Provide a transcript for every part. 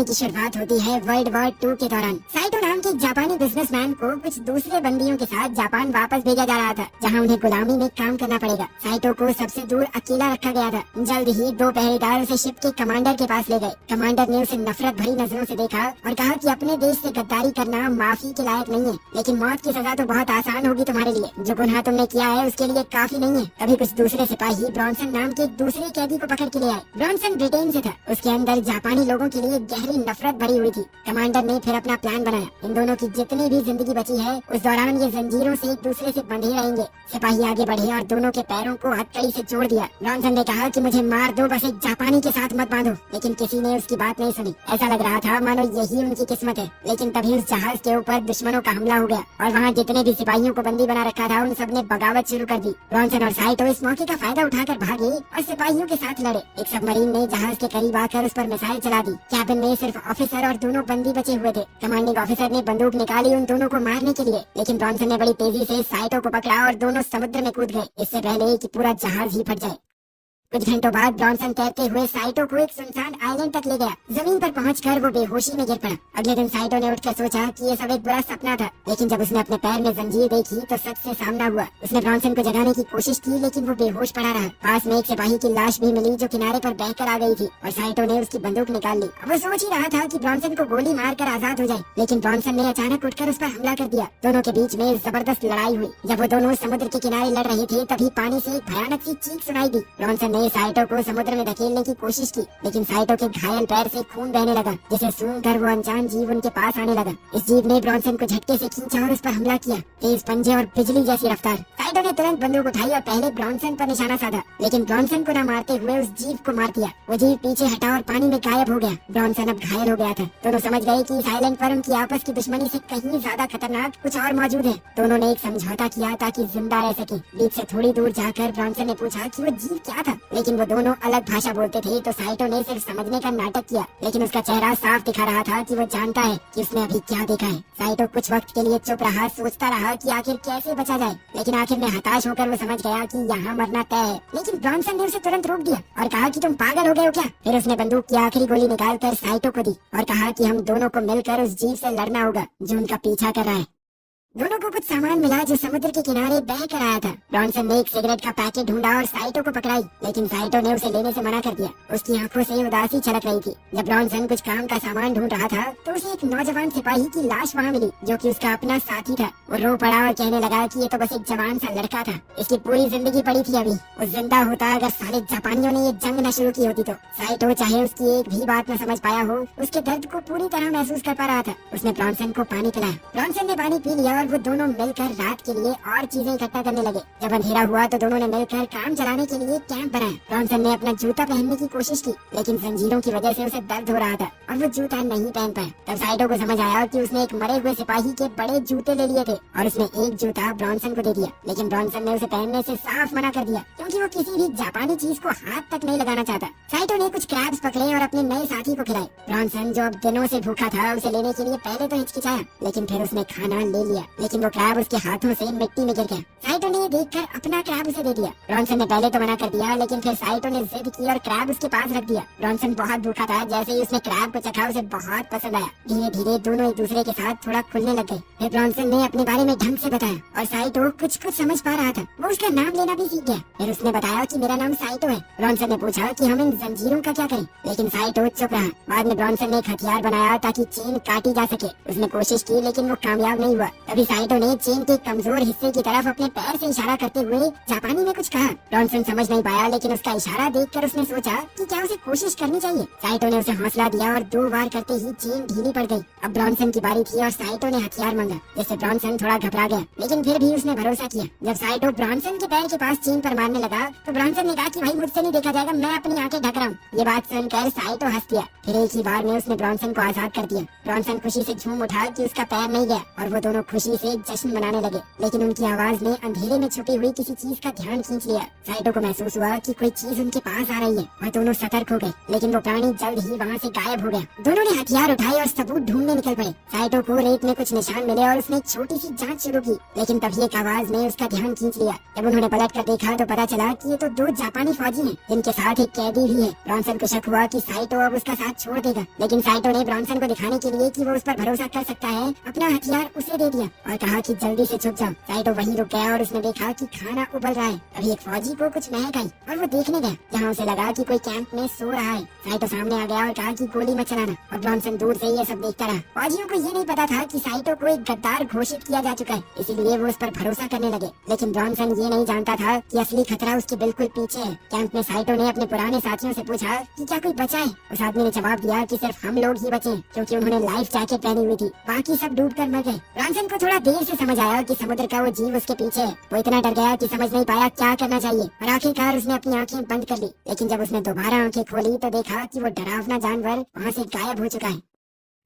कहानी की शुरुआत होती है वर्ल्ड वॉर 2 के दौरान। साइटो नाम के एक जापानी बिजनेसमैन को कुछ दूसरे बंदियों के साथ जापान वापस भेजा जा रहा था, जहां उन्हें गुलामी में काम करना पड़ेगा। साइटो को सबसे दूर अकेला रखा गया था। जल्द ही 2 पहरेदार उसे शिप के कमांडर के पास ले गए। कमांडर ने उसे नफरत भरी नजरों से देखा और कहा कि अपने देश से गद्दारी करना माफी के लायक नहीं है, लेकिन मौत की सजा तो बहुत आसान होगी तुम्हारे लिए। जो गुनाह तुमने किया है उसके लिए काफी नहीं है। तभी कुछ दूसरे सिपाही ब्रॉन्सन नाम के एक दूसरे कैदी को पकड़ के ले आए। ब्रॉन्सन ब्रिटेन से था। उसके अंदर जापानी लोगों के लिए गहरी नफरत भरी हुई थी। कमांडर ने फिर अपना प्लान बनाया। इन दोनों की जितनी भी जिंदगी बची है उस दौरान ये जंजीरों से एक दूसरे से बंधे रहेंगे। सिपाही आगे बढ़े और दोनों के पैरों को हथकड़ी से जोड़ दिया। ब्रॉन्सन ने कहा कि मुझे मार दो, बस एक जापानी के साथ मत बांधो, लेकिन किसी ने उसकी बात नहीं सुनी। ऐसा लग रहा था मानो यही उनकी किस्मत है। लेकिन तभी उस जहाज के ऊपर दुश्मनों का हमला हो गया और वहाँ जितने भी सिपाहियों को बंदी बना रखा था उन सब ने बगावत शुरू कर दी। ब्रॉन्सन और साइटो इस मौके का फायदा उठाकर भागे और सिपाहियों के साथ लड़े। एक सबमरीन ने जहाज के करीब आकर उस पर मिसाइल चला दी। कैबिन में सिर्फ ऑफिसर और दोनों बंदी बचे हुए थे। कमांडिंग ऑफिसर ने बंदूक निकाली उन दोनों को मारने के लिए, लेकिन ब्रॉन्सन ने बड़ी तेजी से साइटो को पकड़ा और दोनों समुद्र में कूद गए, इससे पहले कि पूरा जहाज ही फट जाए। कुछ घंटों बाद ब्रॉन्सन तैरते हुए साइटो को एक सुनसान आइलैंड तक ले गया। जमीन पर पहुंचकर वो बेहोशी में गिर पड़ा। अगले दिन साइटो ने उठकर सोचा कि ये सब एक बुरा सपना था, लेकिन जब उसने अपने पैर में जंजीर देखी तो सच से सामना हुआ। उसने ब्रॉन्सन को जगाने की कोशिश की, लेकिन वो बेहोश पड़ा रहा। पास में एक सिपाही की लाश भी मिली जो किनारे पर बहकर आ गई थी और साइटो ने उसकी बंदूक निकाल ली। वो सोच ही रहा था कि ब्रॉन्सन को गोली मारकर आजाद हो जाए, लेकिन ब्रॉन्सन ने अचानक उठकर उस पर हमला कर दिया। दोनों के बीच में जबरदस्त लड़ाई हुई। जब वो दोनों समुद्र के किनारे लड़ रहे थे तभी पानी से एक भयानक सी चीख सुनाई दी। ब्रॉन्सन ने साइटो को समुद्र में धकेलने की कोशिश की, लेकिन साइटो के घायल पैर से खून बहने लगा, जिसे सूंघकर वो अनजान जीव उनके पास आने लगा। इस जीव ने ब्रॉन्सन को झटके से खींचा और उस पर हमला किया। तेज पंजे और बिजली जैसी रफ्तार। साइटो ने तुरंत बंदूक उठाई और पहले ब्रॉन्सन पर निशाना साधा, लेकिन ब्रॉन्सन को न मारते हुए उस जीव को मार दिया। वो जीव पीछे हटा और पानी में गायब हो गया। ब्रॉन्सन अब घायल हो गया था। दोनों समझ गए कि इस आइलैंड पर उनकी आपस की दुश्मनी से कहीं ज्यादा खतरनाक कुछ और मौजूद है। दोनों ने एक समझौता किया ताकि जिंदा रह सके। बीच से थोड़ी दूर जाकर ब्रॉन्सन ने पूछा कि वो जीव क्या था, लेकिन वो दोनों अलग भाषा बोलते थे, तो साइटो ने सिर्फ समझने का नाटक किया, लेकिन उसका चेहरा साफ दिखा रहा था कि वो जानता है कि उसने अभी क्या देखा है। साइटो कुछ वक्त के लिए चुप रहा, सोचता रहा कि आखिर कैसे बचा जाए, लेकिन आखिर में हताश होकर वो समझ गया कि यहाँ मरना तय है। लेकिन ब्रॉन्सन ने उसे तुरंत रोक दिया और कहा कि तुम पागल हो गए हो क्या। फिर उसने बंदूक की आखिरी गोली निकालकर साइटो को दी और कहा कि हम दोनों को मिलकर उस जीव से लड़ना होगा जो उनका पीछा कर रहा है। दोनों को कुछ सामान मिला जो समुद्र के किनारे बह कर आया था। ब्रॉन्सन ने एक सिगरेट का पैकेट ढूंढा और साइटो को पकड़ाई, लेकिन साइटो ने उसे लेने से मना कर दिया। उसकी आंखों से उदासी छलक रही थी। जब ब्रॉन्सन कुछ काम का सामान ढूंढ रहा था तो उसे एक नौजवान सिपाही की लाश वहाँ मिली, जो कि उसका अपना साथी था। वो रो पड़ा और कहने लगा कि ये तो बस एक जवान सा लड़का था, इसकी पूरी जिंदगी पड़ी थी अभी। वो जिंदा होता अगर सारे जापानियों ने ये जंग न शुरू की होती तो। साइटो चाहे उसकी एक भी बात न समझ पाया हो, उसके दर्द को पूरी तरह महसूस कर पा रहा था। उसने ब्रॉन्सन को पानी पिलाया। ब्रॉन्सन ने पानी पी लिया और वो दोनों मिलकर रात के लिए और चीजें इकट्ठा करने लगे। जब अंधेरा हुआ तो दोनों ने मिलकर काम चलाने के लिए कैंप बनाया। ब्रॉन्सन ने अपना जूता पहनने की कोशिश की, लेकिन जंजीरों की वजह से उसे दर्द हो रहा था और वो जूता नहीं पहन पाया। तब साइटो को समझ आया कि उसने एक मरे हुए सिपाही के बड़े जूते ले लिए थे और उसने एक जूता ब्रॉन्सन को दे दिया, लेकिन ब्रॉन्सन ने उसे पहनने से साफ मना कर दिया, क्योंकि वो किसी भी जापानी चीज को हाथ तक नहीं लगाना चाहता। साइटो ने कुछ क्रैब्स पकड़े और अपने नए साथी को खिलाए। ब्रॉन्सन जो अब दिनों से भूखा था उसे लेने के लिए पहले तो हिचकिचाया, लेकिन फिर उसने खाना ले लिया, लेकिन वो क्रैब उसके हाथों से मिट्टी में गिर गया। साइटो ने ये देखकर अपना क्रैब उसे दे दिया। ब्रॉन्सन ने पहले तो मना कर दिया, लेकिन फिर साइटो ने जिद की और क्रैब उसके पास रख दिया। ब्रॉन्सन बहुत भूखा था। जैसे ही उसने क्रैब को चखा उसे बहुत पसंद आया। धीरे धीरे दोनों एक दूसरे के साथ थोड़ा खुलने लग गए। फिर ब्रॉन्सन ने अपने बारे में ढंग से बताया और साइटो कुछ कुछ समझ पा रहा था। वो उसका नाम लेना भी सीख गया। फिर उसने बताया कि मेरा नाम साइटो है। ब्रॉन्सन ने पूछा कि हम इन जंजीरों का क्या करें, लेकिन साइटो चुप रहा। बाद में ब्रॉन्सन ने एक हथियार बनाया ताकि चेन काटी जा सके। उसने कोशिश की, लेकिन वो कामयाब नहीं हुआ। तभी साइटो ने चेन के कमजोर हिस्से की तरफ अपने पैर से इशारा करते हुए जापानी में कुछ कहा। ब्रॉन्सन समझ नहीं पाया, लेकिन उसका इशारा देखकर उसने सोचा कि क्या उसे कोशिश करनी चाहिए। साइटो ने उसे हौसला दिया और 2 बार करते ही चेन ढीली पड़ गई। अब ब्रॉन्सन की बारी थी और साइटो ने हथियार मांगा, जिससे ब्रॉन्सन थोड़ा घबरा गया, लेकिन फिर भी उसने भरोसा किया। जब साइटो ब्रॉन्सन के पैर के पास चेन पर मारने लगा तो ब्रॉन्सन ने कहा कि भाई मुझसे नहीं देखा जाएगा, मैं अपनी आंखें ढक रहा हूँ। ये बात सुनकर साइटो हंस दिया। फिर एक ही बार में उसने ब्रॉन्सन को आजाद कर दिया। ब्रॉन्सन खुशी से झूम उठा कि उसका पैर नहीं गया और वो दोनों खुशी से जश्न मनाने लगे, लेकिन उनकी आवाज ने अंधेरे में छुपी हुई किसी चीज का ध्यान खींच लिया। साइटो को महसूस हुआ कि कोई चीज उनके पास आ रही है और दोनों सतर्क हो गए, लेकिन वो प्राणी जल्द ही वहाँ से गायब हो गया। दोनों ने हथियार उठाए और सबूत ढूंढने ढूंढने निकल पड़े। साइटो को रेत में कुछ निशान मिले और उसने एक छोटी सी जांच शुरू की, लेकिन तभी एक आवाज ने उसका ध्यान खींच लिया। जब उन्होंने पलट कर देखा तो पता चला कि ये तो दो जापानी फौजी हैं, जिनके साथ एक कैदी भी है। ब्रॉन्सन को शक हुआ कि साइटो अब उसका साथ छोड़ देगा, लेकिन साइटो ने ब्रॉन्सन को दिखाने के लिए कि वो उस पर भरोसा कर सकता है, अपना हथियार उसे दे दिया और कहा कि जल्दी से छुप जाओ। साइटो वहीं रुक गया और उसने देखा कि खाना उबल रहा है। अभी एक फौजी को कुछ महक आई और वो देखने गया, जहाँ उसे लगा कि कोई कैंप में सो रहा है। साइटो सामने आ गया और कहा कि गोली मत चलाना, और ब्रॉन्सन दूर से ये सब देखता रहा। फौजियों को ये नहीं पता था कि साइटो को एक गद्दार घोषित किया जा चुका है, इसीलिए वो उस पर भरोसा करने लगे। लेकिन ब्रॉन्सन ये नहीं जानता था कि असली खतरा उसके बिल्कुल पीछे है। कैंप में साइटो ने अपने पुराने साथियों से पूछा कि क्या कोई बचा है। उस आदमी ने जवाब दिया कि सिर्फ हम लोग ही बचे, क्योंकि उन्होंने लाइफ जैकेट पहनी हुई थी, बाकी सब डूबकर मर गए। ब्रॉन्सन को थोड़ा देर से समझ आया कि समुद्र का वो जीव उसके पीछे है। वो इतना डर गया कि समझ नहीं पाया क्या करना चाहिए और आखिरकार उसने अपनी आंखें बंद कर ली। लेकिन जब उसने दोबारा आंखें खोली तो देखा कि वो डरावना जानवर वहाँ से गायब हो चुका है।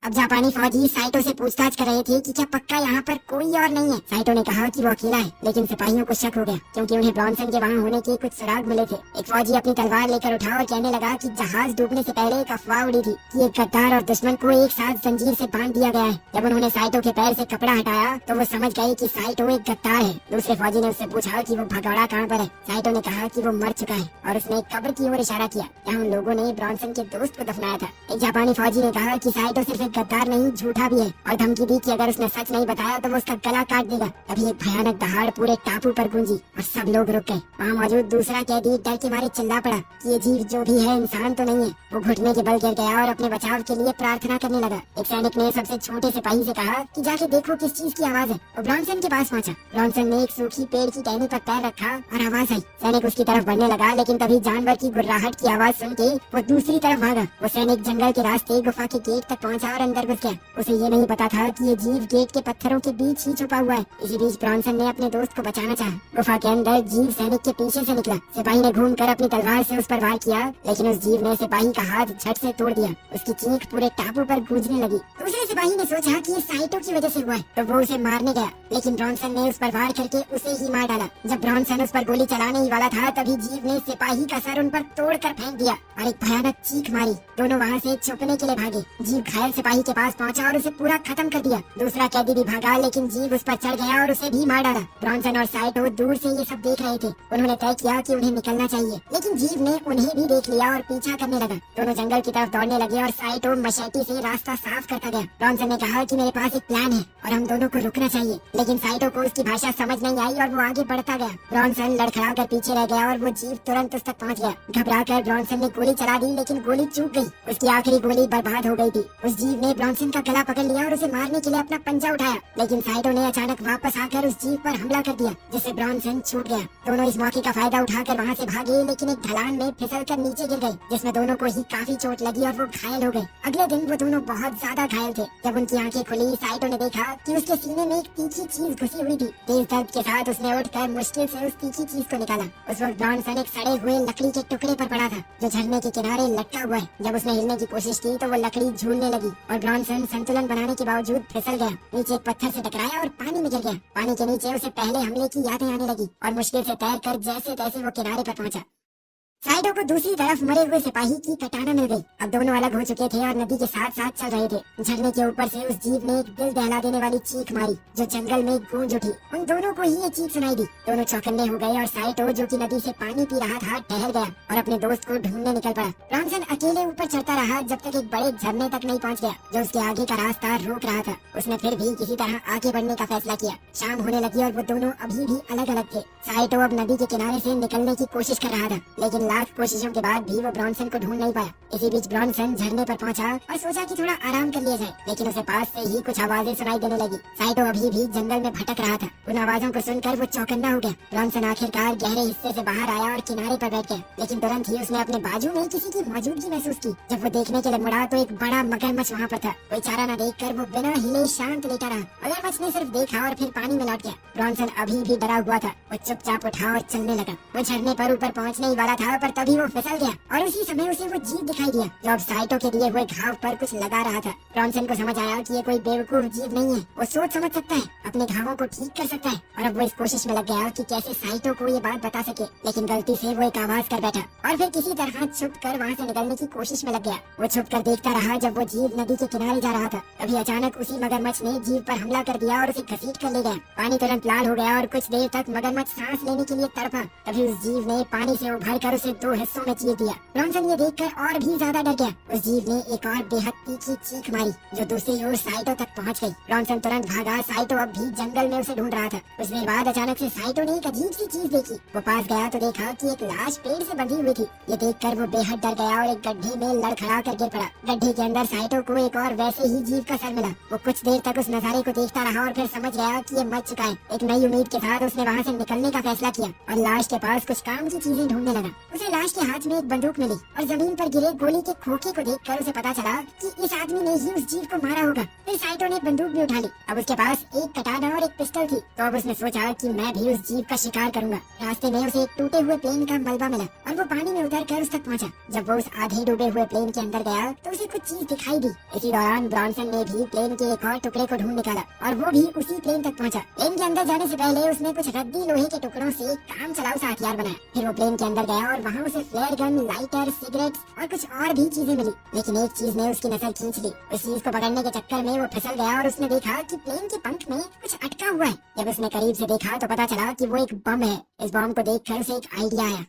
अब जापानी फौजी साइटो से पूछताछ कर रहे थे कि क्या पक्का यहाँ पर कोई और नहीं है। साइटो ने कहा कि वो अकेला है, लेकिन सिपाहियों को शक हो गया, क्योंकि उन्हें ब्रॉन्सन के वहाँ होने के कुछ सुराग मिले थे। एक फौजी अपनी तलवार लेकर उठा और कहने लगा कि जहाज डूबने से पहले एक अफवाह उड़ी थी कि एक गद्दार और दुश्मन को एक साथ जंजीर से बांध दिया गया है। जब उन्होंने साइटो के पैर से कपड़ा हटाया तो वो समझ गए कि साइटो एक गद्दार है। दूसरे फौजी ने उससे पूछा कि वो भगौड़ा कहाँ पर है। साइटो ने कहा कि वो मर चुका है और उसने एक कब्र की ओर इशारा किया, जहाँ उन लोगों ने ब्रॉन्सन के दोस्त को दफनाया था। एक जापानी फौजी ने कहा कि साइटो सिर्फ एक गद्दार नहीं, झूठा भी है, और धमकी दी कि अगर उसने सच नहीं बताया तो वो उसका गला काट देगा। तभी एक भयानक दहाड़ पूरे टापू पर गूंजी और सब लोग रुक गए। वहाँ मौजूद दूसरा कैदी डर के मारे चिल्ला पड़ा कि ये जीव जो भी है इंसान तो नहीं है। वो घुटने के बल गिर गया और अपने बचाव के लिए प्रार्थना करने लगा। एक सैनिक ने सबसे छोटे सिपाही से कहा कि जाके देखो किस चीज की आवाज है। वो ब्रॉन्सन के पास पहुंचा। ब्रॉन्सन ने एक सूखी पेड़ की टहनी पर पैर रखा और आवाज आई। सैनिक उसकी तरफ बढ़ने लगा, लेकिन तभी जानवर की गुर्राहट की आवाज सुन के वो दूसरी तरफ भागा। वो सैनिक जंगल के रास्ते गुफा के गेट तक पहुंचा और अंदर घुस गया। उसे ये नहीं पता था कि ये जीव गेट के पत्थरों के बीच ही छुपा हुआ है। इसी बीच ब्रॉन्सन ने अपने दोस्त को बचाना चाहा। गुफा के अंदर जीव सैनिक के पीछे से निकला। सिपाही ने घूमकर अपनी तलवार से उस पर वार किया, लेकिन उस जीव ने सिपाही का हाथ झट से तोड़ दिया। उसकी चीख पूरे टापू पर गूंजने लगी। दूसरे सिपाही ने सोचा कि ये साइटो की वजह से हुआ है, तो वो उसे मारने गया, लेकिन ब्रॉन्सन ने उस पर वार करके उसे ही मार डाला। जब ब्रॉन्सन उस पर गोली चलाने ही वाला था, तभी जीव ने सिपाही का सर उन पर तोड़कर फेंक दिया और एक भयानक चीख मारी। दोनों वहाँ से छुपने के लिए भागे। जीव घायल सिपाही के पास पहुँचा और उसे पूरा खत्म कर दिया। दूसरा कैदी भी भागा, लेकिन जीव उस पर चढ़ गया और उसे भी मार डाला। ब्रॉन्सन और साइटो दूर से ये सब देख रहे थे। उन्होंने तय किया कि उन्हें निकलना चाहिए, लेकिन जीव ने उन्हें भी देख लिया और पीछा करने लगा। दोनों जंगल की तरफ दौड़ने लगे और साइटो मशेटी से रास्ता साफ करता गया। ब्रॉन्सन ने कहा कि मेरे पास एक प्लान है और हम दोनों को रुकना चाहिए, लेकिन साइटो को उसकी भाषा समझ नहीं आई और वो आगे बढ़ता गया। ब्रॉन्सन लड़खड़ा कर पीछे रह गया और वो जीव तुरंत उस तक पहुँच गया। घबराकर ब्रॉन्सन ने गोली चला दी, लेकिन गोली चूक गई। उसकी आखिरी गोली बर्बाद हो गई थी। उस जीव ने ब्रॉन्सन का गला पकड़ लिया और उसे मारने के लिए अपना पंजा उठाया, लेकिन साइटो ने अचानक वापस आकर उस जीव पर हमला कर दिया, जिससे ब्रॉन्सन छूट गया। दोनों इस मौके का फायदा उठाकर वहाँ से भागे, लेकिन एक ढलान में फिसलकर नीचे गिर गए, जिसमें दोनों को ही काफी चोट लगी और वो घायल हो गए। अगले दिन वो दोनों बहुत ज्यादा घायल थे। जब उनकी आंखें खुली, साइटो ने देखा कि उसके सीने में एक तीखी चीज घुसी हुई थी। तेज दर्द के साथ उसने उठकर मुश्किल से उस तीखी चीज को निकाला। उस वक्त ब्रॉन्सन एक सड़े हुए लकड़ी के टुकड़े पर पड़ा था, जो झरने के किनारे लटका हुआ है। जब उसने हिलने की कोशिश की तो वो लकड़ी झूलने लगी और ब्रॉन्सन संतुलन बनाने के बावजूद फिसल गया। नीचे एक पत्थर से टकराया और पानी में गिर गया। पानी के नीचे उसे पहले हमले की यादें आने लगी और मुश्किल से तैरकर जैसे तैसे वो किनारे पर पहुंचा। साइडो को दूसरी तरफ मरे हुए सिपाही की कटाना मिल गई। अब दोनों अलग हो चुके थे और नदी के साथ साथ चल रहे थे। झरने के ऊपर से उस जीव ने एक दिल दहला देने वाली चीख मारी, जो जंगल में गूंज उठी। उन दोनों को ही ये चीख सुनाई दी। दोनों चौकन्ने हो गए और साइटो, जो कि नदी से पानी पी रहा था, ठहर गया और अपने दोस्त को ढूंढने निकल पड़ा। ब्रॉन्सन अकेले ऊपर चढ़ता रहा जब तक एक बड़े झरने तक नहीं पहुँच गया, जो उसके आगे का रास्ता रोक रहा था। उसने फिर भी किसी तरह आगे बढ़ने का फैसला किया। शाम होने लगी और वो दोनों अभी भी अलग अलग थे। साइटो अब नदी के किनारे से निकलने की कोशिश कर रहा था, लेकिन लाख कोशिशों के बाद भी वो ब्रॉन्सन को ढूंढ नहीं पाया। इसी बीच ब्रॉन्सन झरने पर पहुंचा और सोचा कि थोड़ा आराम कर लिया जाए, लेकिन उसे पास से ही कुछ आवाजें सुनाई देने लगी। साइटो अभी भी जंगल में भटक रहा था। उन आवाजों को सुनकर वो चौकन्ना हो गया। ब्रॉन्सन आखिरकार गहरे हिस्से से बाहर आया और किनारे पर बैठ गया, लेकिन तुरंत ही उसने अपने बाजू में किसी की मौजूदगी महसूस की। जब वो देखने के लिए मुड़ा तो एक बड़ा मगरमच्छ वहाँ पर था। कोई चारा न देखकर वो बिना हिले शांत लेटा रहा। मगरमच्छ ने सिर्फ देखा और फिर पानी में लौट गया। ब्रॉन्सन अभी भी डरा हुआ था। वो चुपचाप उठा और चलने लगा। वो झरने पर ऊपर पहुँचने ही वाला था था, पर तभी वो फिसल गया और उसी समय उसे वो जीव दिखाई दिया जो अब साइटो के दिए हुए घाव पर कुछ लगा रहा था। ब्रॉन्सन को समझ आया कि ये कोई बेवकूफ जीव नहीं है, वो सोच समझ सकता है, अपने घावों को ठीक कर सकता है। और अब वो इस कोशिश में लग गया कि कैसे साइटो को ये बात बता सके, लेकिन गलती से वो एक आवाज कर बैठा और फिर किसी तरह छुप कर वहाँ से निकलने की कोशिश में लग गया। वो छुप कर देखता रहा जब वो जीव नदी के किनारे जा रहा था। तभी अचानक उसी मगरमच्छ ने जीव पर हमला कर दिया और उसे घसीट कर ले गया। पानी तुरंत लाल हो गया और कुछ देर तक मगरमच्छ सांस लेने के लिए तड़पा। तभी उस जीव ने पानी से उभर कर उसे 2 हिस्सों में चीर दिया। ब्रॉन्सन ये देखकर और भी ज्यादा डर गया। उस जीव ने एक और बेहद तीखी चीख मारी जो दूसरी ओर साइटो तक पहुंच गई। ब्रॉन्सन तुरंत भागा। साइटो अब भी जंगल में उसे ढूंढ रहा था। कुछ देर बाद अचानक से साइटो ने एक अजीब सी चीज देखी। वो पास गया तो देखा कि एक लाश पेड़ से बंधी हुई थी। ये देखकर वो बेहद डर गया और एक गड्ढे में लड़खड़ा कर गिर पड़ा। गड्ढे के अंदर साइटो को एक और वैसे ही जीव का सर मिला। वो कुछ देर तक उस नजारे को देखता रहा और फिर समझ गया कि ये मर चुका है। एक नई उम्मीद के साथ उसने वहाँ से निकलने का फैसला किया और लाश के पास कुछ काम की चीजें ढूंढने लगा। उसे लाश के हाथ में एक बंदूक मिली और जमीन पर गिरे गोली के खोखे को देखकर उसे पता चला कि इस आदमी ने ही उस जीव को मारा होगा। फिर साइटो ने बंदूक भी उठा ली। अब उसके पास एक कटाना और एक पिस्टल थी। तो अब उसने सोचा कि मैं भी उस जीव का शिकार करूंगा। रास्ते में उसे एक टूटे हुए प्लेन का मलबा मिला और वो पानी में उतर कर उस तक पहुंचा। जब वो उस आधे डूबे हुए प्लेन के अंदर गया तो उसे कुछ चीज दिखाई दी। इसी दौरान ब्रॉन्सन ने भी प्लेन के एक और टुकड़े को ढूंढ निकाला और वो भी उसी प्लेन तक पहुंचा। प्लेन के अंदर जाने से पहले उसने कुछ रद्दी लोहे के टुकड़ों से काम चलाऊ सा हथियार बनाया। फिर वो प्लेन के अंदर गया और वहाँ उसे फ्लेयर गन, लाइटर, सिगरेट्स और कुछ और भी चीजें मिली। लेकिन एक चीज ने उसकी नजर खींच ली। उस चीज को पकड़ने के चक्कर में वो फिसल गया और उसने देखा कि प्लेन के पंख में कुछ अटका हुआ है। जब उसने करीब से देखा तो पता चला कि वो एक बम है। इस बम को देखकर उसे एक आइडिया आया।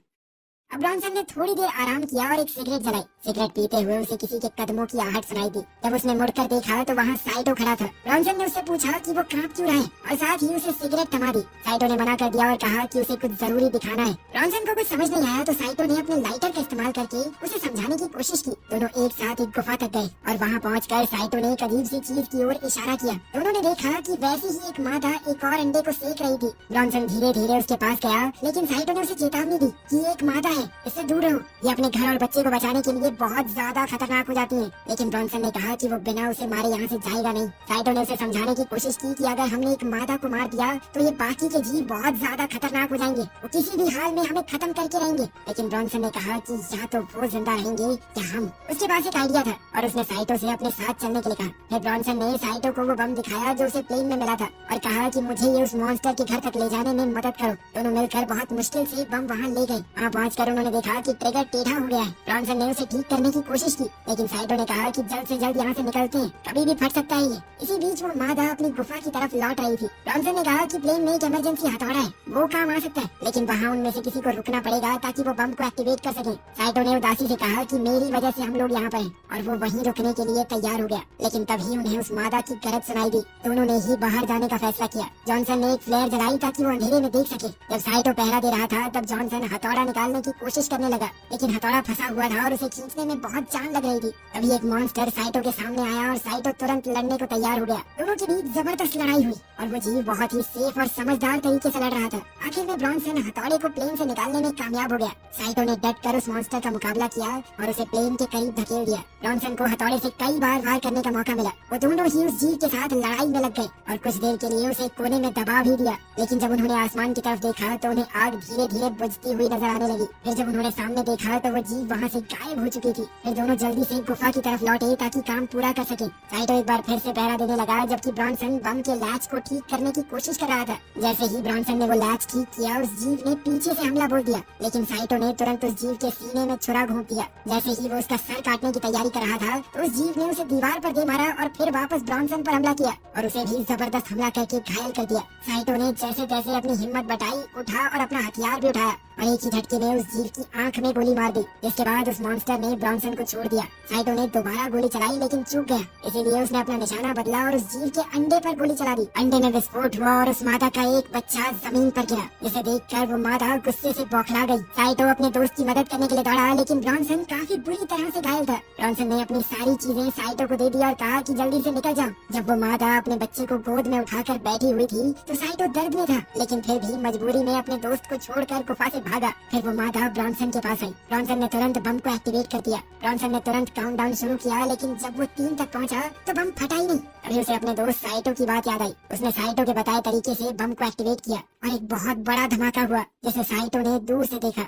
अब ब्रॉन्सन ने थोड़ी देर आराम किया और एक सिगरेट जलाई। सिगरेट पीते हुए उसे किसी के कदमों की आहट सुनाई दी। जब उसने मुड़कर देखा तो वहाँ साइटो खड़ा था। ब्रॉन्सन ने उससे पूछा कि वो कांप क्यों रहा है और साथ ही उसे सिगरेट थमा दी। साइटो ने मना कर दिया और कहा कि उसे कुछ जरूरी दिखाना है। ब्रॉन्सन को कुछ समझ नहीं आया तो साइटो ने अपने लाइटर का इस्तेमाल करके उसे समझाने की कोशिश की। दोनों एक साथ एक गुफा तक गए और वहाँ पहुँचकर साइटो ने एक अजीब सी चीज की ओर इशारा किया। दोनों ने देखा कि वैसे ही एक मादा एक और अंडे को सेक रही थी। ब्रॉन्सन धीरे धीरे उसके पास गया, लेकिन साइटो ने उसे चेतावनी दी कि ये एक मादा है, इससे दूर रहो। ये अपने घर और बच्चे को बचाने के लिए बहुत ज्यादा खतरनाक हो जाती है। लेकिन ब्रॉन्सन ने कहा कि वो बिना उसे मारे यहाँ से जाएगा नहीं। साइटो ने उसे समझाने की कोशिश की कि अगर हमने एक मादा को मार दिया तो ये बाकी के जीव बहुत ज्यादा खतरनाक हो जाएंगे, वो किसी भी हाल में हमें खत्म करके रहेंगे। लेकिन ब्रॉन्सन ने कहा कि या तो वो जिंदा रहेंगे या हम। उसके पास एक आइडिया था और उसने साइटो से अपने साथ चलने के लिए कहा। फिर ब्रॉन्सन ने साइटो को वो बम दिखाया जो उसे प्लेन में मिला था और कहा कि मुझे ये उस मॉन्स्टर के घर तक ले जाने में मदद करो। दोनों मिलकर बहुत मुश्किल से बम वहाँ ले गए। वहाँ पहुँचकर उन्होंने देखा कि ट्रिगर टेढ़ा हो गया है। ब्रॉन्सन ने उसे ठीक करने की कोशिश की, लेकिन साइटो ने कहा कि जल्द से जल्द यहाँ से निकलते हैं, कभी भी फट सकता है ये। इसी बीच वो मादा अपनी गुफा की तरफ लौट रही थी। ब्रॉन्सन ने कहा कि प्लेन में एक इमरजेंसी हथौड़ा है, वो काम आ सकता है, लेकिन वहाँ उनमें से किसी को रुकना पड़ेगा ताकि वो बम को एक्टिवेट कर सके। साइटो ने उदासी से कहा कि मेरी वजह से हम लोग यहाँ पर हैं, और वो वहीं रुकने के लिए तैयार हो गया। लेकिन तभी उन्हें उस मादा की गरज सुनाई दी। दोनों ने ही बाहर जाने का फैसला किया। जॉनसन ने एक फ्लेयर जलाई ताकि वो अंधेरे में देख सके। जब साइटो पहरा दे रहा था तब जॉनसन हथौड़ा निकालने की कोशिश करने लगा, लेकिन हथौड़ा फंसा हुआ था और उसे खींचने में बहुत जान लग रही थी। तभी एक मॉन्स्टर साइटो के सामने आया और साइटो तुरंत लड़ने को तैयार हो गया। दोनों के बीच जबरदस्त लड़ाई हुई और वो जीव बहुत ही सेफ और समझदार तरीके से लड़ रहा था। आखिर में ब्रॉन्सन हथौड़े को प्लेन से निकालने में कामयाब हो गया। साइटो ने डट कर उस मॉन्स्टर का मुकाबला किया और उसे प्लेन के करीब धकेल दिया। ब्रॉन्सन को हथौड़े से कई बार वार करने का मौका मिला। वो दोनों ही उस जीव के साथ लड़ाई में लग गए और कुछ देर के लिए उसे कोने में दबा भी दिया। लेकिन जब उन्होंने आसमान की तरफ देखा तो उन्हें आग धीरे धीरे बुझती हुई नजर आने लगी। फिर जब उन्होंने सामने देखा तो वो जीव वहाँ से गायब हो चुकी थी। फिर दोनों जल्दी से गुफा की तरफ लौटे ताकि काम पूरा कर सके। साइटो एक बार फिर से पहरा देने लगा, जबकि ब्रॉन्सन बम के लैच को ठीक करने की कोशिश कर रहा था। जैसे ही ब्रॉन्सन ने वो लैच ठीक किया, उस जीव ने पीछे से हमला बोल दिया, लेकिन साइटो ने तुरंत उस जीव के सीने में छुरा घोंप दिया। जैसे ही वो उसका सर काटने की तैयारी कर रहा था तो उस जीव ने उसे दीवार पर दे मारा और फिर वापस ब्रॉन्सन पर हमला किया और उसे भी जबरदस्त हमला करके घायल कर दिया। साइटो ने जैसे तैसे अपनी हिम्मत बटाई, उठा और अपना हथियार भी उठाया और एक ही झटके में उस जीव की आंख में गोली मार दी। इसके बाद उस मॉन्स्टर ने ब्रॉन्सन को छोड़ दिया। साइटो ने दोबारा गोली चलाई लेकिन चूक गया, इसीलिए उसने अपना निशाना बदला और उस जीव के अंडे पर गोली चला दी। अंडे में विस्फोट हुआ और उस मादा का एक बच्चा जमीन पर गिरा, जिसे देखकर वो मादा गुस्से से बौखला गई। साइटो अपने दोस्त की मदद करने के लिए दौड़ा, लेकिन ब्रॉन्सन काफी बुरी तरह से घायल था। ब्रॉन्सन ने अपनी सारी चीजें साइटो को दे दी और कहा कि जल्दी से निकल जाओ। जब वो मादा अपने बच्चे को गोद में उठाकर बैठी हुई थी तो साइटो दर्द में था, लेकिन फिर भी मजबूरी में अपने दोस्त को छोड़कर गुफा से भागा। फिर वो मादा ब्रॉन्सन के पास आई। ब्रॉन्सन ने तुरंत बम को एक्टिवेट कर दिया। ब्रॉन्सन ने तुरंत काउंटडाउन शुरू किया, लेकिन जब वो 3 तक पहुंचा तो बम फटा ही नहीं। तभी उसे अपने दोस्त साइटो की बात याद आई। उसने साइटो के बताए तरीके से बम को एक्टिवेट किया और एक बहुत बड़ा धमाका हुआ जिसे साइटो ने दूर से देखा।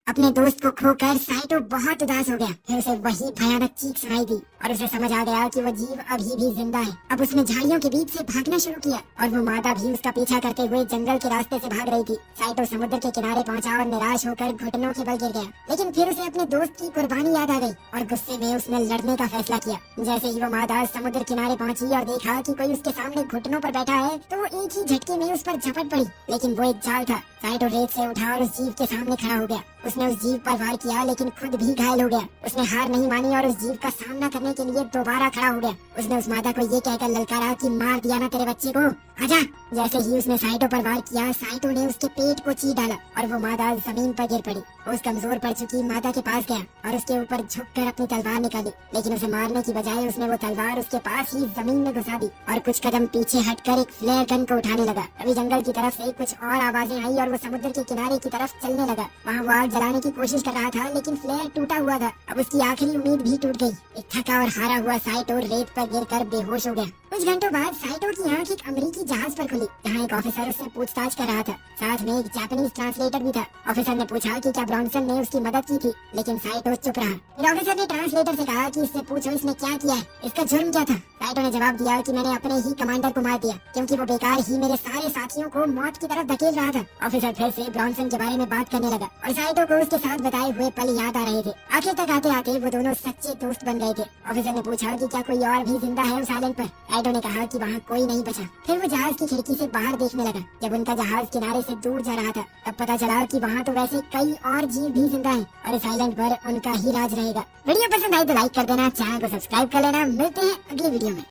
अपने दोस्त को खोकर साइटो बहुत उदास हो गया। फिर उसे वही भयानक चीख सुनाई दी और उसे समझ आ गया कि वो जीव अभी भी जिंदा है। अब उसने झाड़ियों के बीच से भागना शुरू किया और वो मादा भी उसका पीछा करते हुए जंगल के रास्ते से भाग रही थी। साइटो समुद्र के किनारे पहुंचा और निराश होकर घुटनों के बल गिर गया। लेकिन फिर उसे अपने दोस्त की कुर्बानी याद आ गई और गुस्से में उसने लड़ने का फैसला किया। जैसे ही वो मादा समुद्र किनारे पहुंची और देखा कि कोई उसके सामने घुटनों पर बैठा है तो वो एक ही झटके में उस पर झपट पड़ी। लेकिन वो एक जाल था। साइटो रेत से उठा और उस जीव के सामने खड़ा हो गया। उसने उस जीव पर वार किया लेकिन खुद भी घायल हो गया। उसने हार नहीं मानी और उस जीव का सामना करने के लिए दोबारा खड़ा हो गया। उसने उस मादा को ये कहकर ललकारा कि मार दिया ना तेरे बच्चे को, आजा। जैसे ही उसने साइटो पर वार किया, साइटो ने उसके पेट को चीर डाला और वो मादा जमीन पर गिर पड़ी। उस कमजोर पड़ चुकी मादा के पास गया और उसके ऊपर झुककर अपनी तलवार निकाली। लेकिन उसे मारने की बजाय उसने वो तलवार उसके पास ही जमीन में घुसा दी और कुछ कदम पीछे हटकर एक फ्लेयर गन को उठाने लगा। तभी जंगल की तरफ से कुछ और आवाजें आई और वो समुद्र के किनारे की तरफ चलने लगा। वहाँ वो आग जलाने की कोशिश कर रहा था लेकिन फ्लेयर टूटा हुआ था। अब उसकी आखिरी उम्मीद भी टूट गई। एक थका और हारा हुआ साइटो रेत पर गिरकर बेहोश हो गया। कुछ घंटों बाद साइटो की आंख एक अमेरिकी जहाज पर खुली जहाँ एक ऑफिसर उससे पूछताछ कर रहा था। साथ में एक जापानीज ट्रांसलेटर भी था। ऑफिसर ने पूछा कि क्या ब्रॉन्सन ने उसकी मदद की थी, लेकिन साइटो चुप रहा। फिर ऑफिसर ने ट्रांसलेटर से कहा कि इससे पूछो इसने क्या किया है, इसका जुर्म क्या था। साइटो ने जवाब दिया कि मैंने अपने ही कमांडर को मार दिया क्योंकि वो बेकार ही मेरे सारे साथियों को मौत की तरफ धकेल रहा था। ऑफिसर फिर से ब्रॉन्सन के बारे में बात करने लगा और साइटो को उसके साथ बताए हुए पल याद आ रहे थे। आखिर तक आते आते वो दोनों सच्चे दोस्त बन गए थे। ऑफिसर ने पूछा कि क्या कोई और भी जिंदा है उस आइलैंड पर। साइटो ने कहा कि वहाँ कोई नहीं बचा। फिर वो जहाज की खिड़की से बाहर देखने लगा। जब उनका जहाज किनारे से दूर जा रहा था तब पता चला कि वहाँ तो वैसे कई और जीव भी जिंदा हैं और इस आइलैंड पर उनका ही राज रहेगा। वीडियो पसंद आई तो लाइक कर देना, चैनल को सब्सक्राइब कर लेना। मिलते हैं अगली वीडियो में।